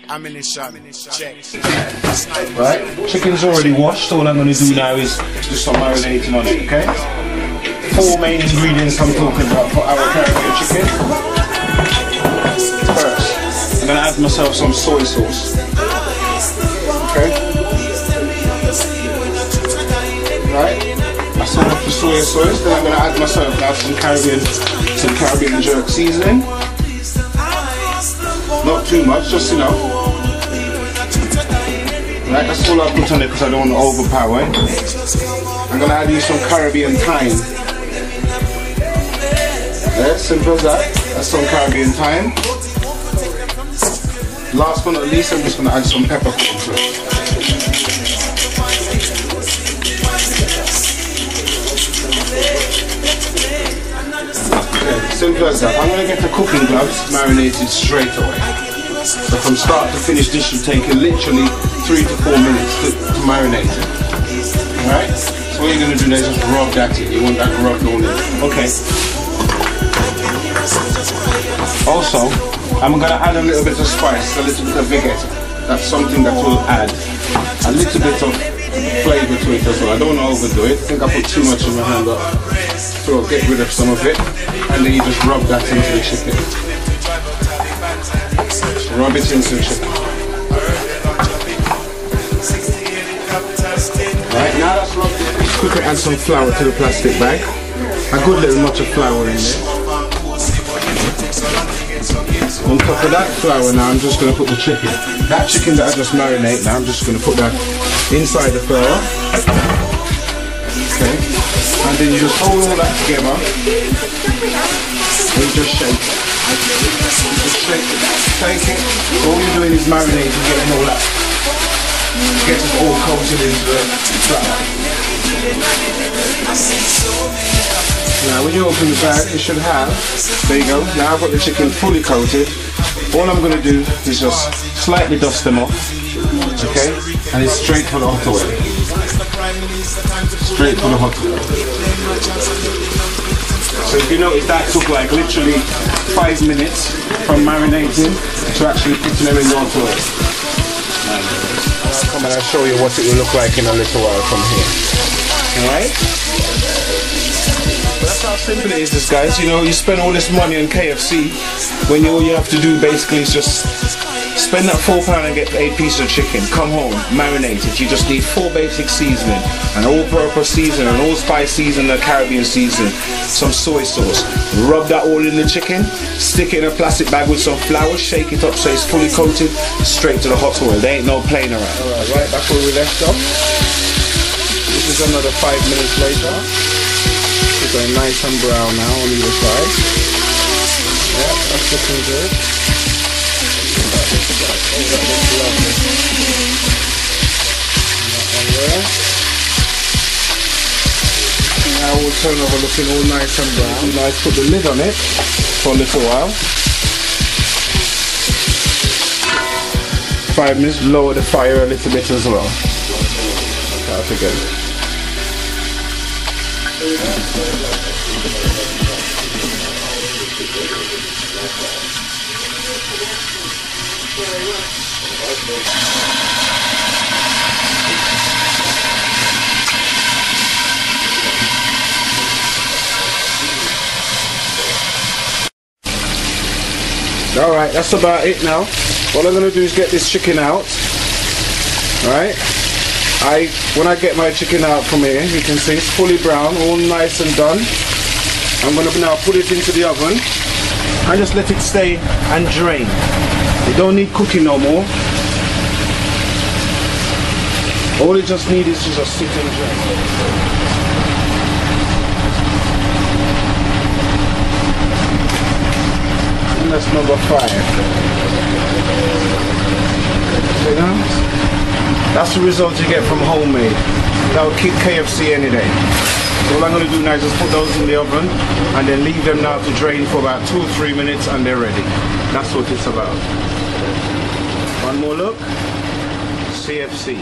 I'm in this shot. Check. Right, chicken's already washed. All I'm going to do now is just some marinating on it, okay? 4 main ingredients I'm talking about for our Caribbean chicken. First, I'm going to add myself some soy sauce. Okay? Right, I set up the soy sauce. Then I'm going to add myself now some Caribbean jerk seasoning. Not too much, just enough. Right, that's all I put on it because I don't want to overpower it. I'm going to add you some Caribbean thyme. Yeah, simple as that. That's some Caribbean thyme. Last but not least, I'm just going to add some peppercorn to it. Okay, simple as that. I'm going to get the cooking gloves marinated straight away. So from start to finish, this should take you literally 3 to 4 minutes to marinate it. Alright? So what you're going to do now is just rub that in. You want that rubbed all in. Okay. Also, I'm going to add a little bit of spice, a little bit of vegeta. That's something that will add a little bit of flavour to it as well. I don't want to overdo it. I think I put too much in my hand, so I'll get rid of some of it. And then you just rub that into the chicken. Rub it into the chicken. Right, now that's rubbed in. Quickly add some flour to the plastic bag. A good little much of flour in there. On top of that flour now, I'm just going to put the chicken. That chicken that I just marinate now, I'm just going to put that inside the flour. Okay. And then you just hold all that together. And you just shake it. Just shake it. All you're doing is marinating, getting all that. Get it all coated into the flour. Now when you open the bag, you should have, there you go, now I've got the chicken fully coated. All I'm going to do is just slightly dust them off, okay, and it's straight for the hot oil. Straight for the hot oil. So if you notice, that took like literally 5 minutes from marinating to actually putting them in the hot oil. I'll come and I'll show you what it will look like in a little while from here. Alright? That's how simple it is, this guys. You know, you spend all this money on KFC when all you have to do basically is just spend that £4 and get 8 pieces of chicken. Come home, marinate it. You just need 4 basic seasoning, an all-purpose seasoning, an allspice seasoning, a Caribbean seasoning, some soy sauce. Rub that all in the chicken, stick it in a plastic bag with some flour, shake it up so it's fully coated, straight to the hot oil. There ain't no playing around. Alright, right back where we left off. This is another 5 minutes later. It's going nice and brown now on either side. Yeah, that's looking good. That looks lovely. That one there. Now we'll turn over looking all nice and brown. Now I put the lid on it for a little while. 5 minutes, lower the fire a little bit as well. That together. Alright, that's about it now. What I'm going to do is get this chicken out. Alright. When I get my chicken out from here, you can see it's fully brown, all nice and done. I'm going to now put it into the oven and just let it stay and drain. You don't need cooking no more. All it just needs is to just sit and drain. And that's number 5. See that? That's the result you get from homemade. That will keep KFC any day. So all I'm going to do now is just put those in the oven and then leave them now to drain for about 2 or 3 minutes and they're ready. That's what it's about. One more look. CFC.